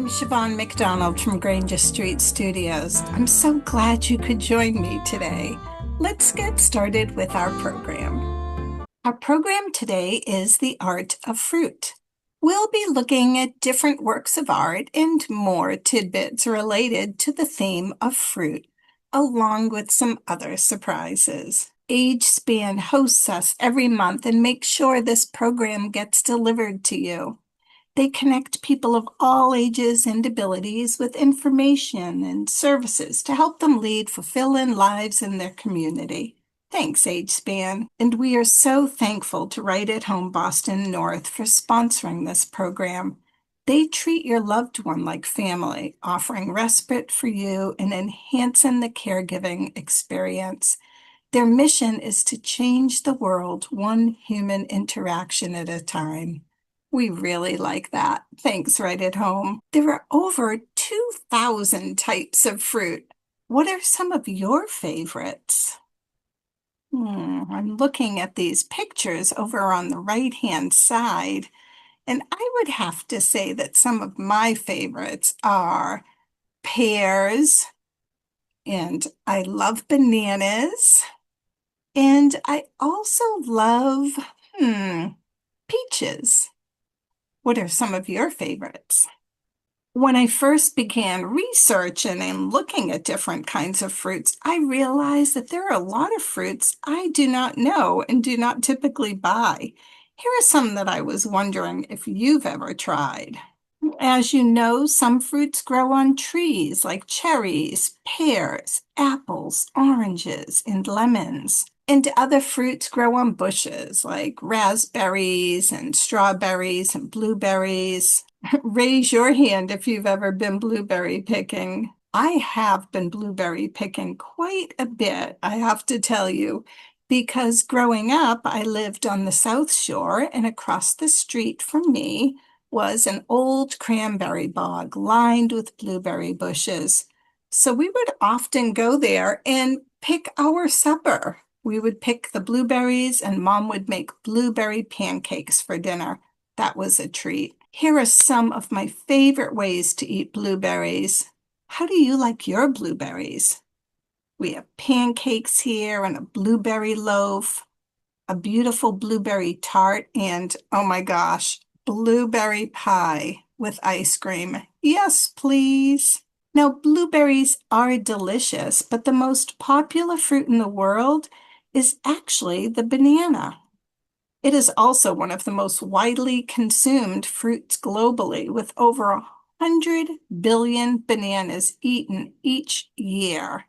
I'm Siobhan McDonald from Granger Street Studios. I'm so glad you could join me today. Let's get started with our program. Our program today is The Art of Fruit. We'll be looking at different works of art and more tidbits related to the theme of fruit, along with some other surprises. AgeSpan hosts us every month and makes sure this program gets delivered to you. They connect people of all ages and abilities with information and services to help them lead fulfilling lives in their community. Thanks, AgeSpan. And we are so thankful to Right at Home Boston North for sponsoring this program. They treat your loved one like family, offering respite for you and enhancing the caregiving experience. Their mission is to change the world one human interaction at a time. We really like that. Thanks, Right at Home. There are over 2,000 types of fruit. What are some of your favorites? I'm looking at these pictures over on the right-hand side, and I would have to say that some of my favorites are pears, and I love bananas, and I also love, peaches. What are some of your favorites? When I first began researching and looking at different kinds of fruits, I realized that there are a lot of fruits I do not know and do not typically buy. Here are some that I was wondering if you've ever tried. As you know, some fruits grow on trees like cherries, pears, apples, oranges, and lemons. And other fruits grow on bushes like raspberries and strawberries and blueberries. Raise your hand if you've ever been blueberry picking. I have been blueberry picking quite a bit, I have to tell you, because growing up, I lived on the South Shore, and across the street from me was an old cranberry bog lined with blueberry bushes. So we would often go there and pick our supper. We would pick the blueberries, and Mom would make blueberry pancakes for dinner. That was a treat. Here are some of my favorite ways to eat blueberries. How do you like your blueberries? We have pancakes here and a blueberry loaf, a beautiful blueberry tart, and oh my gosh, blueberry pie with ice cream. Yes, please. Now, blueberries are delicious, but the most popular fruit in the world is actually the banana. It is also one of the most widely consumed fruits globally, with over 100 billion bananas eaten each year.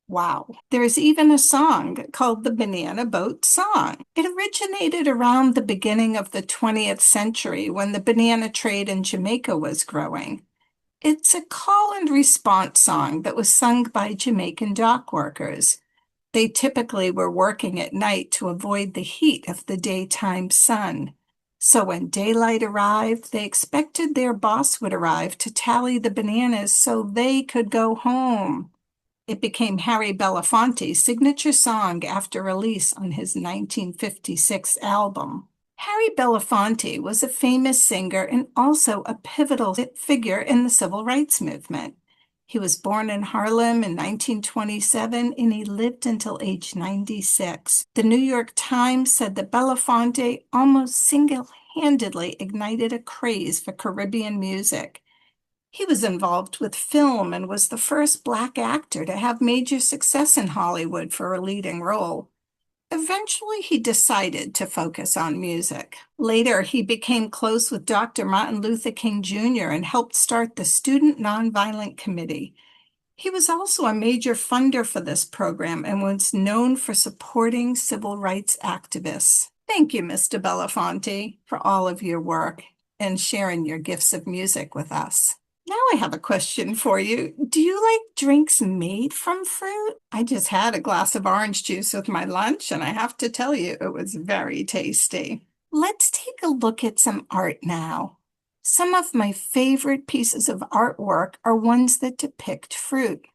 Wow. There's even a song called the Banana Boat Song. It originated around the beginning of the 20th century when the banana trade in Jamaica was growing. It's a call and response song that was sung by Jamaican dock workers. They typically were working at night to avoid the heat of the daytime sun. So when daylight arrived, they expected their boss would arrive to tally the bananas so they could go home. It became Harry Belafonte's signature song after release on his 1956 album. Harry Belafonte was a famous singer and also a pivotal figure in the civil rights movement. He was born in Harlem in 1927 and he lived until age 96. The New York Times said that Belafonte almost single-handedly ignited a craze for Caribbean music. He was involved with film and was the first Black actor to have major success in Hollywood for a leading role. Eventually, he decided to focus on music. Later, he became close with Dr. Martin Luther King Jr. and helped start the Student Nonviolent Committee. He was also a major funder for this program and was known for supporting civil rights activists. Thank you, Mr. Belafonte, for all of your work and sharing your gifts of music with us. Now I have a question for you. Do you like drinks made from fruit? I just had a glass of orange juice with my lunch, and I have to tell you, it was very tasty. Let's take a look at some art now. Some of my favorite pieces of artwork are ones that depict fruit.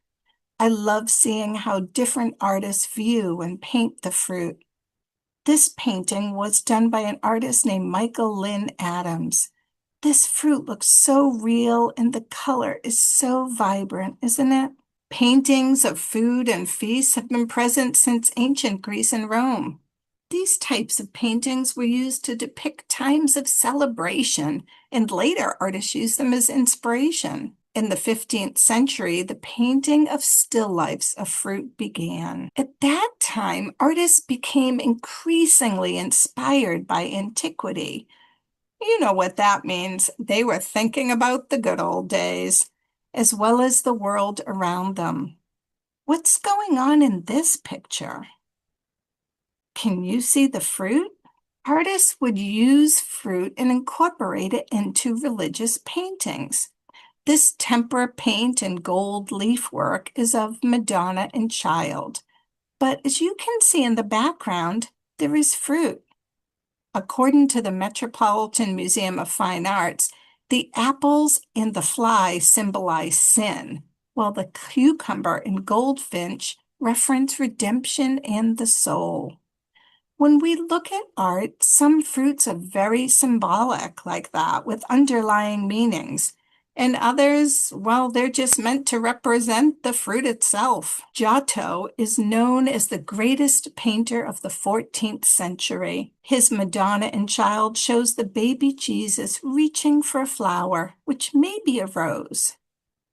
I love seeing how different artists view and paint the fruit. This painting was done by an artist named Michael Lynn Adams. This fruit looks so real and the color is so vibrant, isn't it? Paintings of food and feasts have been present since ancient Greece and Rome. These types of paintings were used to depict times of celebration, and later artists used them as inspiration. In the 15th century, the painting of still lifes of fruit began. At that time, artists became increasingly inspired by antiquity. You know what that means. They were thinking about the good old days, as well as the world around them. What's going on in this picture? Can you see the fruit? Artists would use fruit and incorporate it into religious paintings. This tempera paint and gold leaf work is of Madonna and Child. But as you can see in the background, there is fruit. According to the Metropolitan Museum of Fine Arts, the apples and the fly symbolize sin, while the cucumber and goldfinch reference redemption and the soul. When we look at art, some fruits are very symbolic like that with underlying meanings. And others, well, they're just meant to represent the fruit itself. Giotto is known as the greatest painter of the 14th century. His Madonna and Child shows the baby Jesus reaching for a flower, which may be a rose.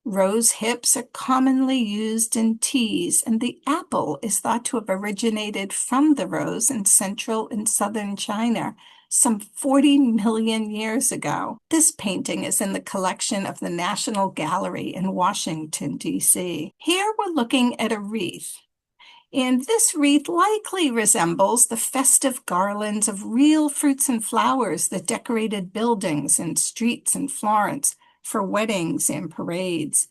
Rose hips are commonly used in teas, and the apple is thought to have originated from the rose in central and southern China some 40 million years ago. This painting is in the collection of the National Gallery in Washington, D.C. Here we're looking at a wreath. And this wreath likely resembles the festive garlands of real fruits and flowers that decorated buildings and streets in Florence for weddings and parades.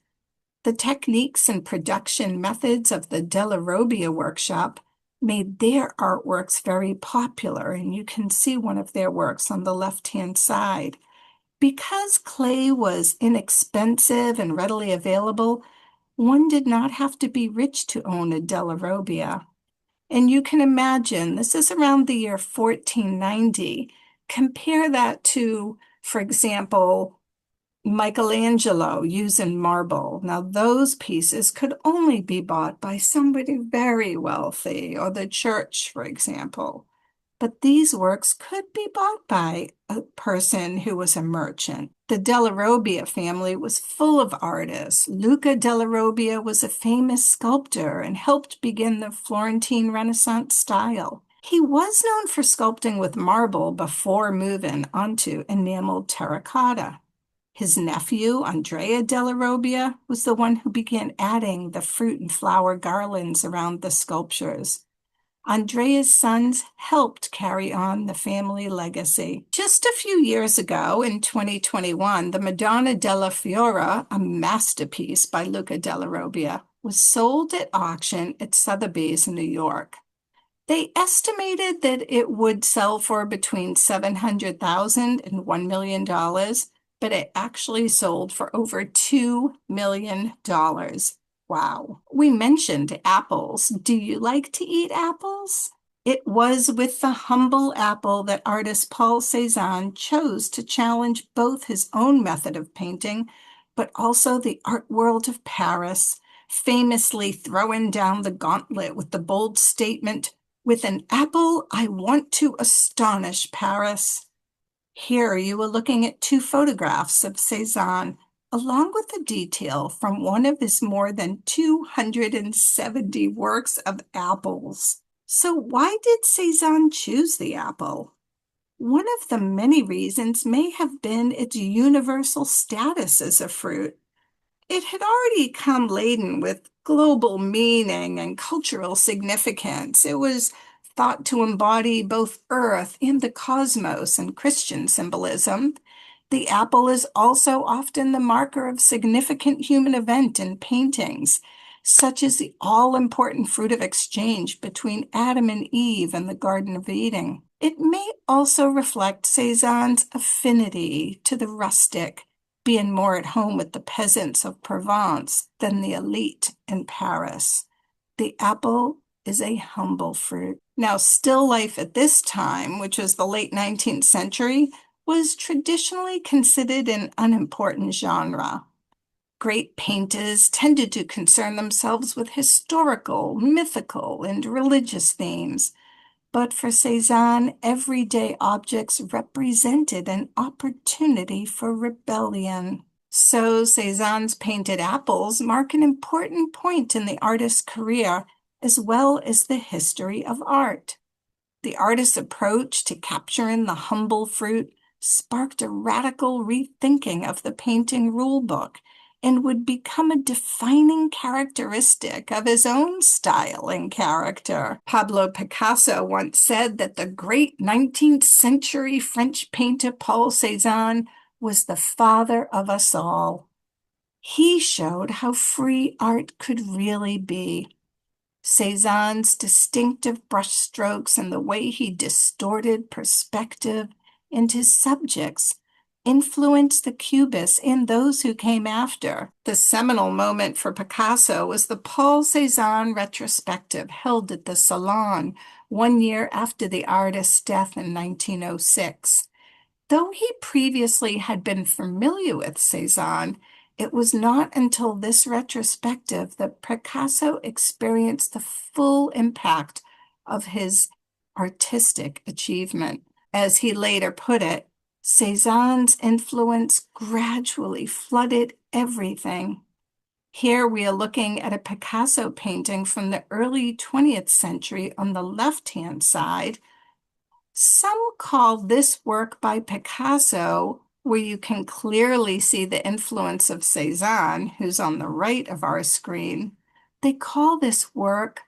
The techniques and production methods of the Della Robbia workshop made their artworks very popular, and you can see one of their works on the left-hand side. Because clay was inexpensive and readily available, one did not have to be rich to own a Della Robbia. And you can imagine, this is around the year 1490. Compare that to, for example, Michelangelo using marble. Now, those pieces could only be bought by somebody very wealthy, or the church, for example. But these works could be bought by a person who was a merchant. The Della Robbia family was full of artists. Luca Della Robbia was a famous sculptor and helped begin the Florentine Renaissance style. He was known for sculpting with marble before moving onto enameled terracotta. His nephew, Andrea Della Robbia, was the one who began adding the fruit and flower garlands around the sculptures. Andrea's sons helped carry on the family legacy. Just a few years ago, in 2021, the Madonna della Fiora, a masterpiece by Luca Della Robbia, was sold at auction at Sotheby's in New York. They estimated that it would sell for between $700,000 and $1 million, but it actually sold for over $2 million. Wow. We mentioned apples. Do you like to eat apples? It was with the humble apple that artist Paul Cézanne chose to challenge both his own method of painting, but also the art world of Paris, famously throwing down the gauntlet with the bold statement, "With an apple, I want to astonish Paris." Here you are looking at two photographs of Cézanne, along with a detail from one of his more than 270 works of apples. So why did Cézanne choose the apple? One of the many reasons may have been its universal status as a fruit. It had already come laden with global meaning and cultural significance. It was thought to embody both Earth and the cosmos and Christian symbolism. The apple is also often the marker of significant human event in paintings, such as the all-important fruit of exchange between Adam and Eve in the Garden of Eden. It may also reflect Cézanne's affinity to the rustic, being more at home with the peasants of Provence than the elite in Paris. The apple is a humble fruit. Now, still life at this time, which was the late 19th century, was traditionally considered an unimportant genre. Great painters tended to concern themselves with historical, mythical, and religious themes. But for Cézanne, everyday objects represented an opportunity for rebellion. So Cézanne's painted apples mark an important point in the artist's career, as well as the history of art. The artist's approach to capturing the humble fruit sparked a radical rethinking of the painting rulebook and would become a defining characteristic of his own style and character. Pablo Picasso once said that the great 19th century French painter Paul Cézanne was the father of us all. He showed how free art could really be. Cézanne's distinctive brushstrokes and the way he distorted perspective and his subjects influenced the Cubists and those who came after. The seminal moment for Picasso was the Paul Cézanne retrospective held at the Salon 1 year after the artist's death in 1906. Though he previously had been familiar with Cézanne, it was not until this retrospective that Picasso experienced the full impact of his artistic achievement. As he later put it, Cézanne's influence gradually flooded everything. Here we are looking at a Picasso painting from the early 20th century on the left-hand side. Some call this work by Picasso, where you can clearly see the influence of Cézanne, who's on the right of our screen, they call this work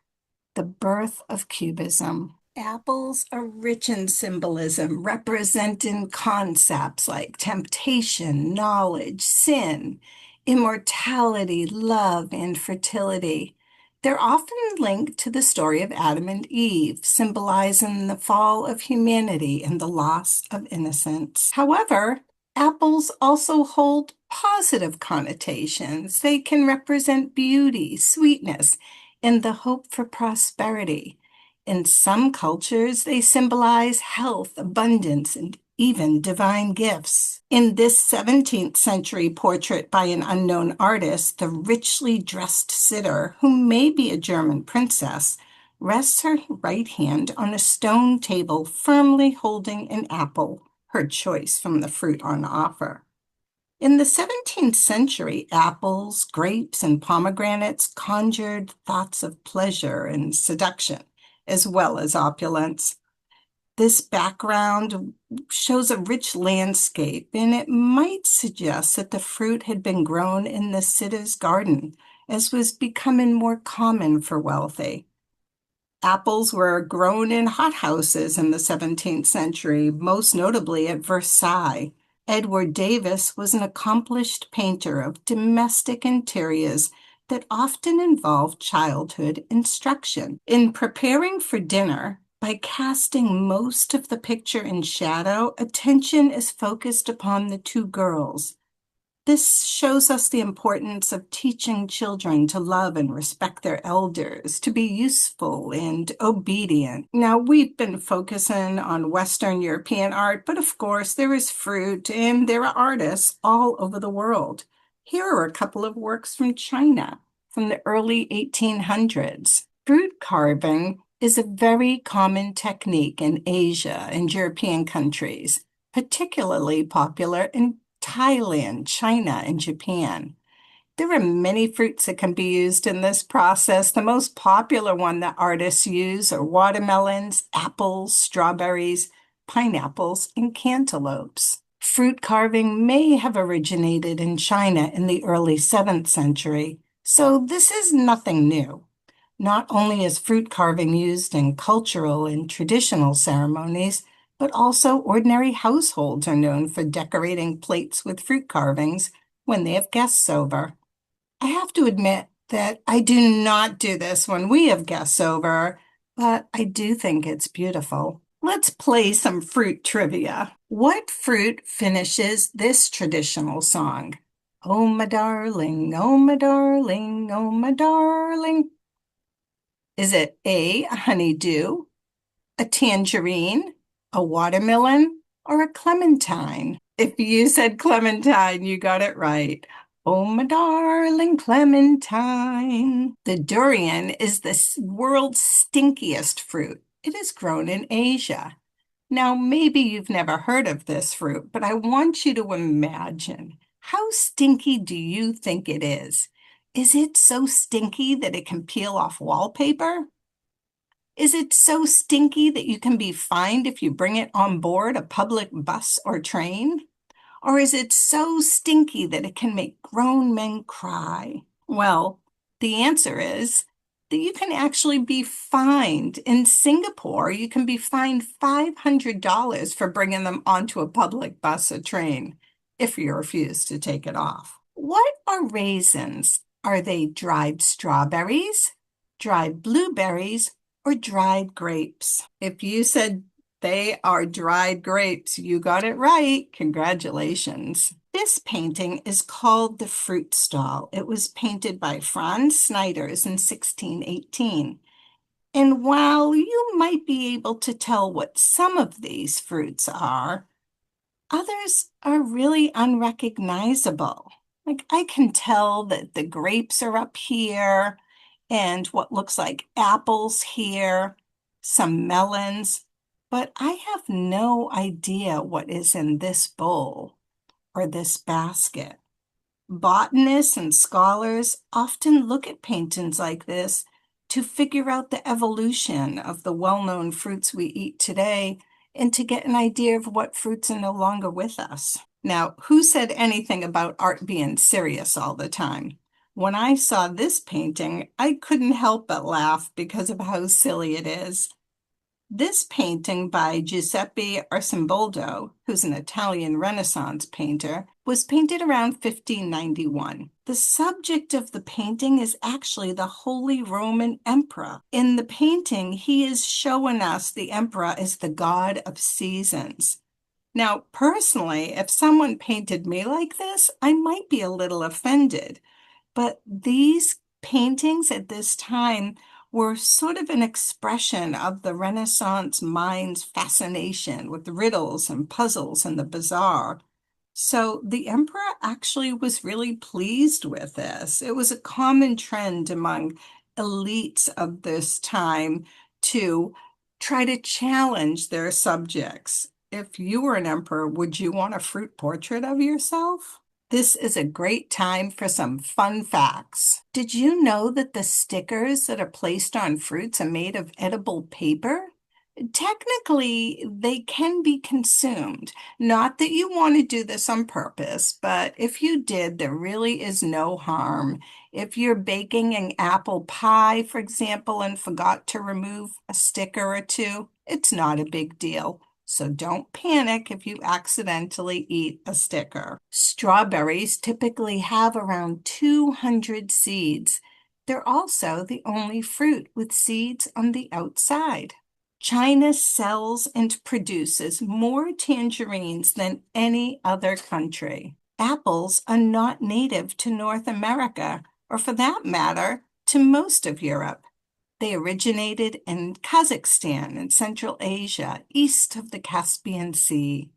the birth of Cubism. Apples are rich in symbolism, representing concepts like temptation, knowledge, sin, immortality, love, and fertility. They're often linked to the story of Adam and Eve, symbolizing the fall of humanity and the loss of innocence. However, apples also hold positive connotations. They can represent beauty, sweetness, and the hope for prosperity. In some cultures, they symbolize health, abundance, and even divine gifts. In this 17th century portrait by an unknown artist, the richly dressed sitter, who may be a German princess, rests her right hand on a stone table, firmly holding an apple, her choice from the fruit on offer. In the 17th century, apples, grapes, and pomegranates conjured thoughts of pleasure and seduction, as well as opulence. This background shows a rich landscape, and it might suggest that the fruit had been grown in the sitter's garden, as was becoming more common for wealthy. Apples were grown in hothouses in the 17th century, most notably at Versailles. Edward Davis was an accomplished painter of domestic interiors that often involved childhood instruction. In preparing for dinner, by casting most of the picture in shadow, attention is focused upon the two girls. This shows us the importance of teaching children to love and respect their elders, to be useful and obedient. Now, we've been focusing on Western European art, but of course, there is fruit and there are artists all over the world. Here are a couple of works from China from the early 1800s. Fruit carving is a very common technique in Asia and European countries, particularly popular in Thailand, China, and Japan. There are many fruits that can be used in this process. The most popular one that artists use are watermelons, apples, strawberries, pineapples, and cantaloupes. Fruit carving may have originated in China in the early 7th century, so this is nothing new. Not only is fruit carving used in cultural and traditional ceremonies, but also ordinary households are known for decorating plates with fruit carvings when they have guests over. I have to admit that I do not do this when we have guests over, but I do think it's beautiful. Let's play some fruit trivia. What fruit finishes this traditional song? Oh, my darling, oh, my darling, oh, my darling. Is it A, a honeydew, a tangerine, a watermelon, or a clementine? If you said clementine, you got it right. Oh, my darling clementine. The durian is the world's stinkiest fruit. It is grown in Asia. Now, maybe you've never heard of this fruit, but I want you to imagine, how stinky do you think it is? Is it so stinky that it can peel off wallpaper? Is it so stinky that you can be fined if you bring it on board a public bus or train? Or is it so stinky that it can make grown men cry? Well, the answer is that you can actually be fined. In Singapore, you can be fined $500 for bringing them onto a public bus or train if you refuse to take it off. What are raisins? Are they dried strawberries, dried blueberries, or dried grapes? If you said they are dried grapes, you got it right. Congratulations. This painting is called The Fruit Stall. It was painted by Franz Snyders in 1618. And while you might be able to tell what some of these fruits are, others are really unrecognizable. Like I can tell that the grapes are up here and what looks like apples here, some melons, but I have no idea what is in this bowl or this basket. Botanists and scholars often look at paintings like this to figure out the evolution of the well-known fruits we eat today and to get an idea of what fruits are no longer with us. Now, who said anything about art being serious all the time? When I saw this painting, I couldn't help but laugh because of how silly it is. This painting by Giuseppe Arcimboldo, who's an Italian Renaissance painter, was painted around 1591. The subject of the painting is actually the Holy Roman Emperor. In the painting, he is showing us the emperor as the god of seasons. Now, personally, if someone painted me like this, I might be a little offended. But these paintings at this time were sort of an expression of the Renaissance mind's fascination with riddles and puzzles and the bizarre. So the emperor actually was really pleased with this. It was a common trend among elites of this time to try to challenge their subjects. If you were an emperor, would you want a fruit portrait of yourself? This is a great time for some fun facts. Did you know that the stickers that are placed on fruits are made of edible paper? Technically, they can be consumed. Not that you want to do this on purpose, but if you did, there really is no harm. If you're baking an apple pie, for example, and forgot to remove a sticker or two, it's not a big deal. So don't panic if you accidentally eat a sticker. Strawberries typically have around 200 seeds. They're also the only fruit with seeds on the outside. China sells and produces more tangerines than any other country. Apples are not native to North America, or for that matter, to most of Europe. They originated in Kazakhstan and Central Asia, east of the Caspian Sea.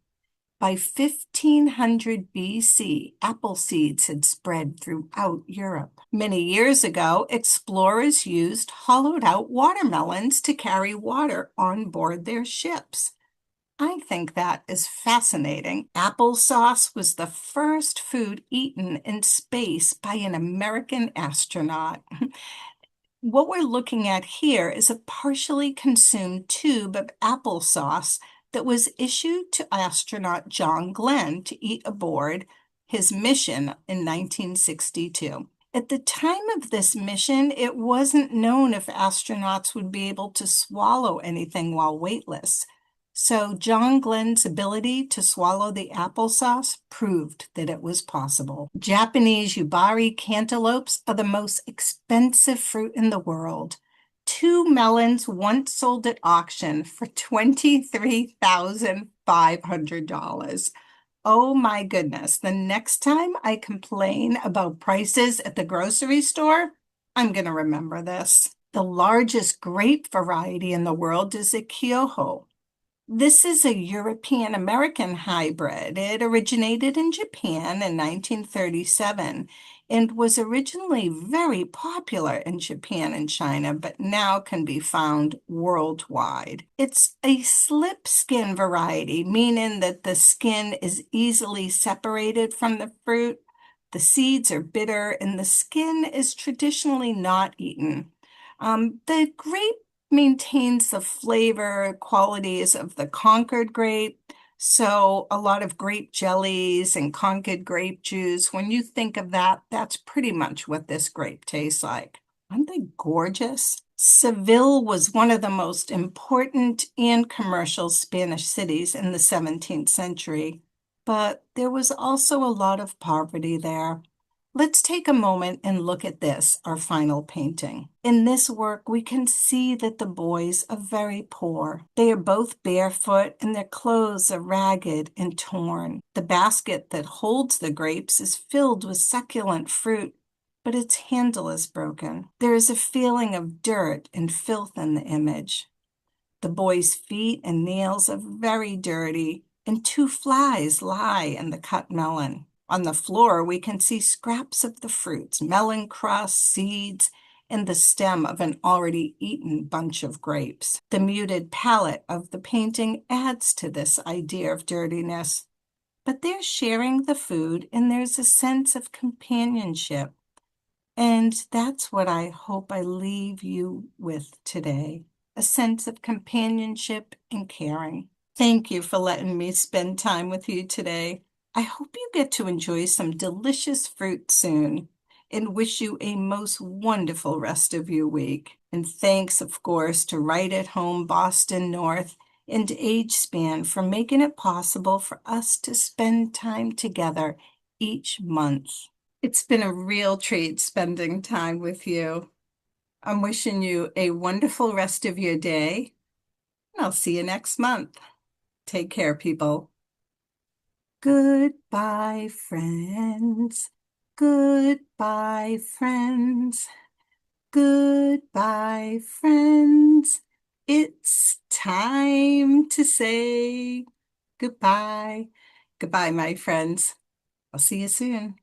By 1500 BC, apple seeds had spread throughout Europe. Many years ago, explorers used hollowed-out watermelons to carry water on board their ships. I think that is fascinating. Applesauce was the first food eaten in space by an American astronaut. What we're looking at here is a partially consumed tube of applesauce that was issued to astronaut John Glenn to eat aboard his mission in 1962. At the time of this mission, it wasn't known if astronauts would be able to swallow anything while weightless. So John Glenn's ability to swallow the applesauce proved that it was possible. Japanese yubari cantaloupes are the most expensive fruit in the world. 2 melons once sold at auction for $23,500. Oh my goodness. The next time I complain about prices at the grocery store, I'm going to remember this. The largest grape variety in the world is a Kyoho. This is a European-American hybrid. It originated in Japan in 1937 and was originally very popular in Japan and China, but now can be found worldwide. It's a slip skin variety, meaning that the skin is easily separated from the fruit. The seeds are bitter and the skin is traditionally not eaten. The grape maintains the flavor qualities of the Concord grape. So a lot of grape jellies and Concord grape juice, when you think of that, that's pretty much what this grape tastes like. Aren't they gorgeous? Seville was one of the most important and commercial Spanish cities in the 17th century, but there was also a lot of poverty there. Let's take a moment and look at this, our final painting. In this work, we can see that the boys are very poor. They are both barefoot and their clothes are ragged and torn. The basket that holds the grapes is filled with succulent fruit, but its handle is broken. There is a feeling of dirt and filth in the image. The boy's feet and nails are very dirty, and two flies lie in the cut melon. On the floor, we can see scraps of the fruits, melon crust, seeds, and the stem of an already eaten bunch of grapes. The muted palette of the painting adds to this idea of dirtiness, but they're sharing the food and there's a sense of companionship. And that's what I hope I leave you with today, a sense of companionship and caring. Thank you for letting me spend time with you today. I hope you get to enjoy some delicious fruit soon and wish you a most wonderful rest of your week. And thanks, of course, to Right at Home Boston North and AgeSpan for making it possible for us to spend time together each month. It's been a real treat spending time with you. I'm wishing you a wonderful rest of your day, and I'll see you next month. Take care, people. Goodbye, friends. Goodbye, friends. Goodbye, friends. It's time to say goodbye. Goodbye, my friends. I'll see you soon.